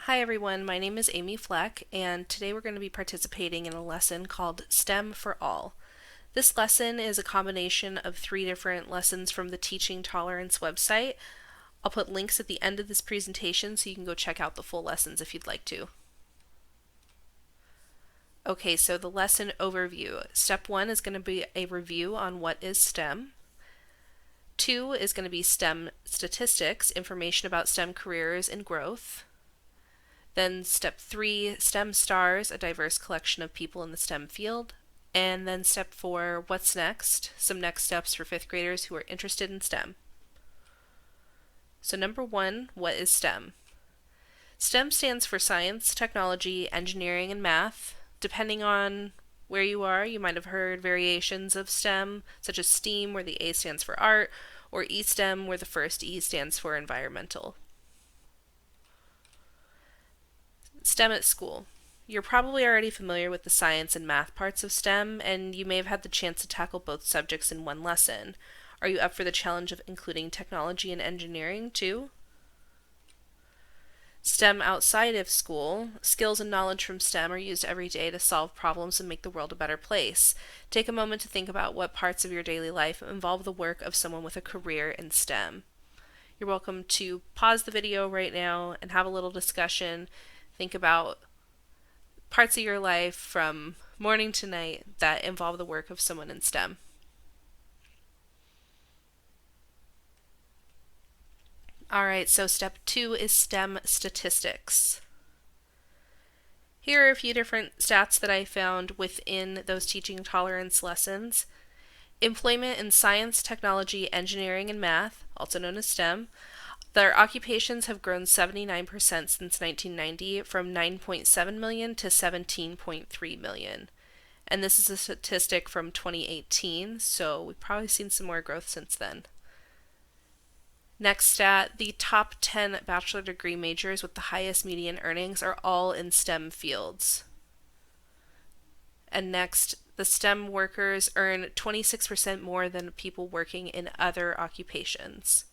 Hi everyone, my name is Amy Fleck, and today we're going to be participating in a lesson called STEM for All. This lesson is a combination of 3 different lessons from the Teaching Tolerance website. I'll put links at the end of this presentation so you can go check out the full lessons if you'd like to. Okay, so the lesson overview. Step 1 is going to be a review on what is STEM. 2 is going to be STEM statistics, information about STEM careers and growth. Then step 3, STEM stars, a diverse collection of people in the STEM field. And then step 4, what's next? Some next steps for 5th graders who are interested in STEM. So number 1, what is STEM? STEM stands for science, technology, engineering, and math. Depending on where you are, you might have heard variations of STEM, such as STEAM, where the A stands for art, or eSTEM, where the first E stands for environmental. STEM at school. You're probably already familiar with the science and math parts of STEM, and you may have had the chance to tackle both subjects in one lesson. Are you up for the challenge of including technology and engineering too? STEM outside of school. Skills and knowledge from STEM are used every day to solve problems and make the world a better place. Take a moment to think about what parts of your daily life involve the work of someone with a career in STEM. You're welcome to pause the video right now and have a little discussion. Think about parts of your life from morning to night that involve the work of someone in STEM. Alright, so step 2 is STEM statistics. Here are a few different stats that I found within those teaching tolerance lessons. Employment in science, technology, engineering, and math, also known as STEM, their occupations have grown 79% since 1990, from 9.7 million to 17.3 million. And this is a statistic from 2018, so we've probably seen some more growth since then. Next stat, the top 10 bachelor degree majors with the highest median earnings are all in STEM fields. And next, the STEM workers earn 26% more than people working in other occupations.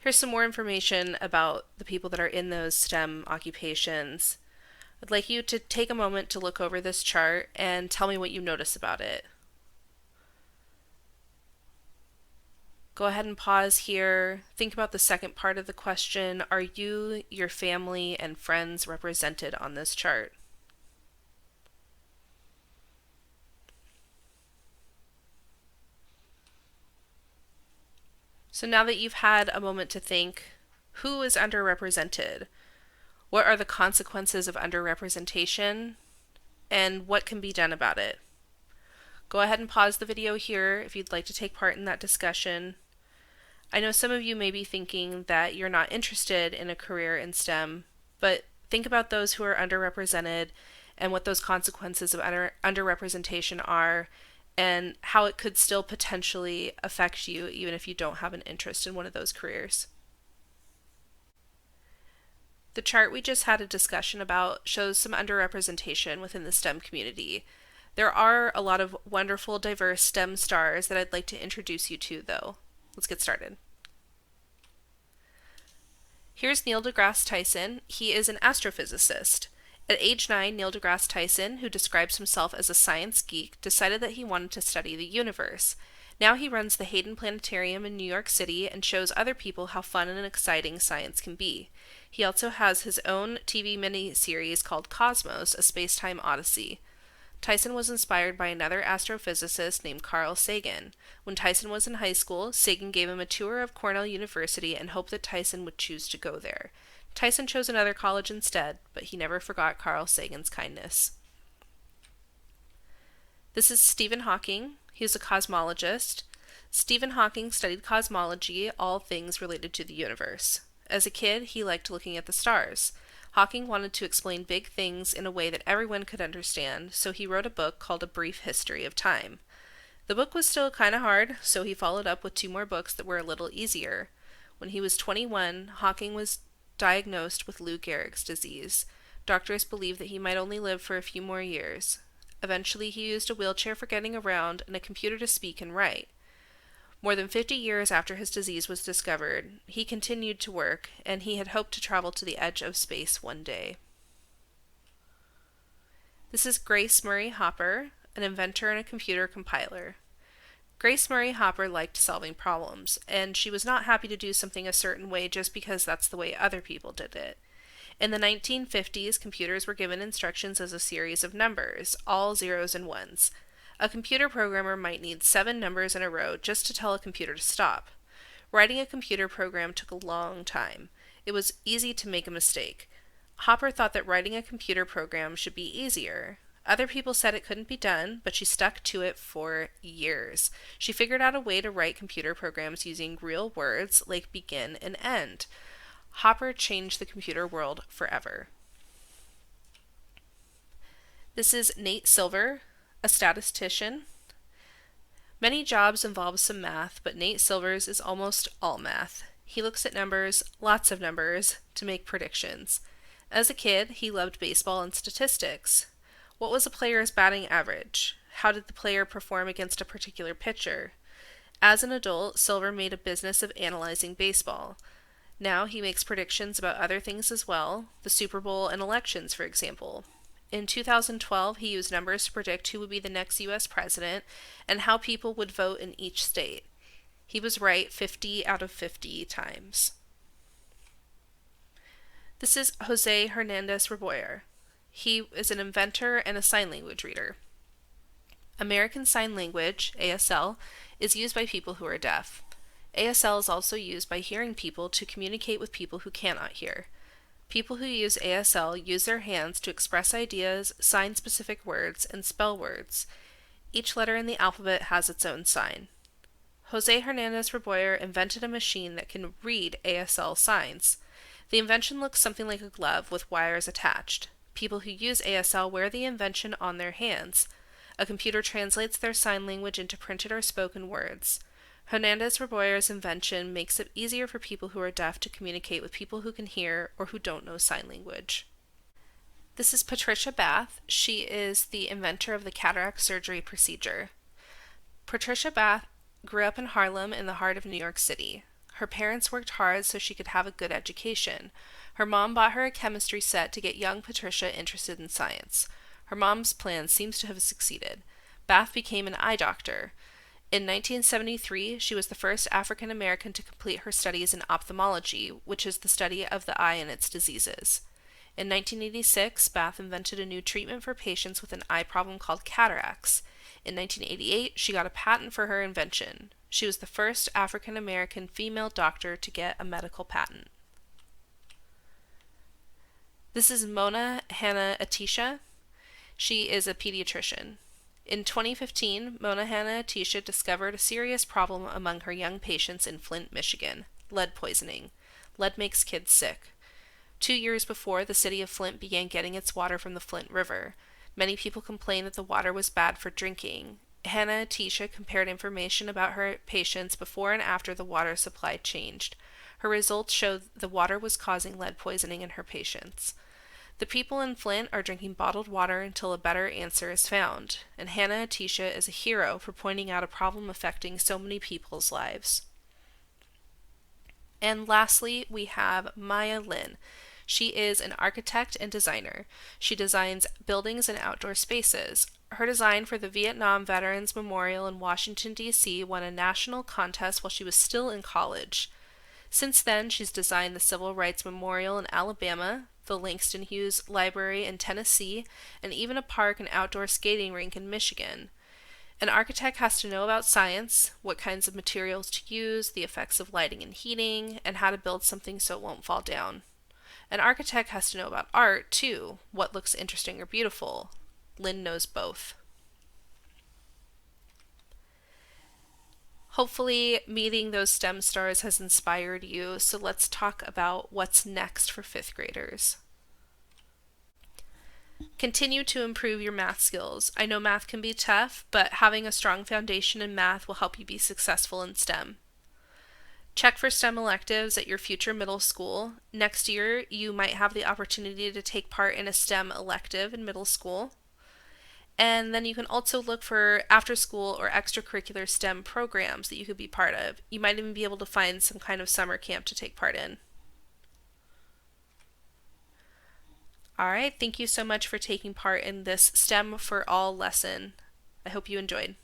Here's some more information about the people that are in those STEM occupations. I'd like you to take a moment to look over this chart and tell me what you notice about it. Go ahead and pause here. Think about the second part of the question. Are you, your family, and friends represented on this chart? So now that you've had a moment to think, who is underrepresented? What are the consequences of underrepresentation? And what can be done about it? Go ahead and pause the video here if you'd like to take part in that discussion. I know some of you may be thinking that you're not interested in a career in STEM, but think about those who are underrepresented and what those consequences of underrepresentation are, and how it could still potentially affect you even if you don't have an interest in one of those careers. The chart we just had a discussion about shows some underrepresentation within the STEM community. There are a lot of wonderful, diverse STEM stars that I'd like to introduce you to, though. Let's get started. Here's Neil deGrasse Tyson. He is an astrophysicist. At age 9, Neil deGrasse Tyson, who describes himself as a science geek, decided that he wanted to study the universe. Now he runs the Hayden Planetarium in New York City and shows other people how fun and exciting science can be. He also has his own TV miniseries called Cosmos, a Space-Time Odyssey. Tyson was inspired by another astrophysicist named Carl Sagan. When Tyson was in high school, Sagan gave him a tour of Cornell University and hoped that Tyson would choose to go there. Tyson chose another college instead, but he never forgot Carl Sagan's kindness. This is Stephen Hawking. He was a cosmologist. Stephen Hawking studied cosmology, all things related to the universe. As a kid, he liked looking at the stars. Hawking wanted to explain big things in a way that everyone could understand, so he wrote a book called A Brief History of Time. The book was still kind of hard, so he followed up with 2 more books that were a little easier. When he was 21, Hawking was diagnosed with Lou Gehrig's disease. Doctors believed that he might only live for a few more years. Eventually, he used a wheelchair for getting around and a computer to speak and write. More than 50 years after his disease was discovered, he continued to work, and he had hoped to travel to the edge of space one day. This is Grace Murray Hopper, an inventor and a computer compiler. Grace Murray Hopper liked solving problems, and she was not happy to do something a certain way just because that's the way other people did it. In the 1950s, computers were given instructions as a series of numbers, all zeros and ones. A computer programmer might need 7 numbers in a row just to tell a computer to stop. Writing a computer program took a long time. It was easy to make a mistake. Hopper thought that writing a computer program should be easier. Other people said it couldn't be done, but she stuck to it for years. She figured out a way to write computer programs using real words like begin and end. Hopper changed the computer world forever. This is Nate Silver, a statistician. Many jobs involve some math, but Nate Silver's is almost all math. He looks at numbers, lots of numbers, to make predictions. As a kid, he loved baseball and statistics. What was a player's batting average? How did the player perform against a particular pitcher? As an adult, Silver made a business of analyzing baseball. Now he makes predictions about other things as well, the Super Bowl and elections, for example. In 2012, he used numbers to predict who would be the next U.S. president and how people would vote in each state. He was right 50 out of 50 times. This is Jose Hernandez-Reboyer. He is an inventor and a sign language reader. American Sign Language, ASL, is used by people who are deaf. ASL is also used by hearing people to communicate with people who cannot hear. People who use ASL use their hands to express ideas, sign specific words, and spell words. Each letter in the alphabet has its own sign. Jose Hernandez-Reboyer invented a machine that can read ASL signs. The invention looks something like a glove with wires attached. People who use ASL wear the invention on their hands. A computer translates their sign language into printed or spoken words. Hernandez-Reboyer's invention makes it easier for people who are deaf to communicate with people who can hear or who don't know sign language. This is Patricia Bath. She is the inventor of the cataract surgery procedure. Patricia Bath grew up in Harlem in the heart of New York City. Her parents worked hard so she could have a good education. Her mom bought her a chemistry set to get young Patricia interested in science. Her mom's plan seems to have succeeded. Bath became an eye doctor. In 1973, she was the first African American to complete her studies in ophthalmology, which is the study of the eye and its diseases. In 1986, Bath invented a new treatment for patients with an eye problem called cataracts. In 1988, she got a patent for her invention. She was the first African American female doctor to get a medical patent. This is Mona Hanna-Attisha. She is a pediatrician. In 2015, Mona Hanna-Attisha discovered a serious problem among her young patients in Flint, Michigan: lead poisoning. Lead makes kids sick. 2 years before, the city of Flint began getting its water from the Flint River. Many people complained that the water was bad for drinking. Hanna-Attisha compared information about her patients before and after the water supply changed. Her results showed the water was causing lead poisoning in her patients. The people in Flint are drinking bottled water until a better answer is found, and Hanna-Attisha is a hero for pointing out a problem affecting so many people's lives. And lastly, we have Maya Lin. She is an architect and designer. She designs buildings and outdoor spaces. Her design for the Vietnam Veterans Memorial in Washington, D.C. won a national contest while she was still in college. Since then, she's designed the Civil Rights Memorial in Alabama, the Langston Hughes Library in Tennessee, and even a park and outdoor skating rink in Michigan. An architect has to know about science, what kinds of materials to use, the effects of lighting and heating, and how to build something so it won't fall down. An architect has to know about art, too, what looks interesting or beautiful. Lynn knows both. Hopefully, meeting those STEM stars has inspired you, so let's talk about what's next for 5th graders. Continue to improve your math skills. I know math can be tough, but having a strong foundation in math will help you be successful in STEM. Check for STEM electives at your future middle school. Next year, you might have the opportunity to take part in a STEM elective in middle school. And then you can also look for after school or extracurricular STEM programs that you could be part of. You might even be able to find some kind of summer camp to take part in. All right, thank you so much for taking part in this STEM for All lesson. I hope you enjoyed.